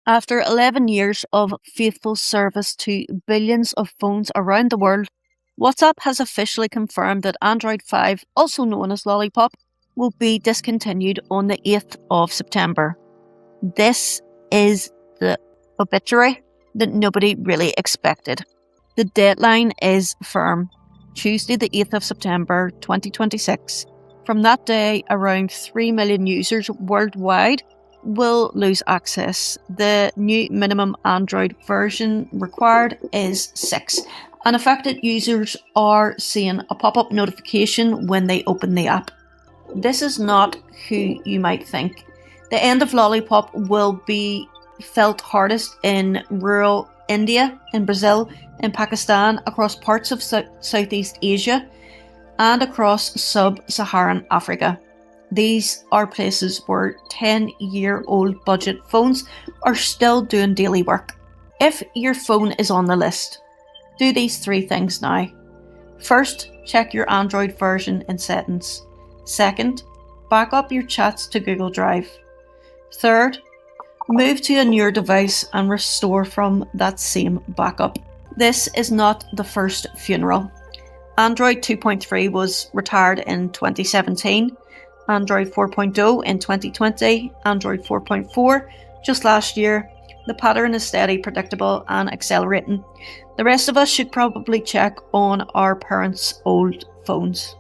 After 11 years of faithful service to billions of phones around the world, WhatsApp has officially confirmed that Android 5, also known as Lollipop, will be discontinued on the 8th of September. This is the obituary that nobody really expected. The deadline is firm, Tuesday the 8th of September 2026. From that day, around 3 million users worldwide will lose access. The new minimum Android version required is 6, and affected users are seeing a pop-up notification when they open the app. This is not who you might think. The end of Lollipop will be felt hardest in rural India, in Brazil, in Pakistan, across parts of Southeast Asia, and across Sub-Saharan Africa. These are places where 10-year-old budget phones are still doing daily work. If your phone is on the list, do these 3 things now. First, check your Android version in settings. Second, back up your chats to Google Drive. Third, move to a newer device and restore from that same backup. This is not the first funeral. Android 2.3 was retired in 2017, Android 4.0 in 2020, Android 4.4 just last year. The pattern is steady, predictable, and accelerating. The rest of us should probably check on our parents' old phones.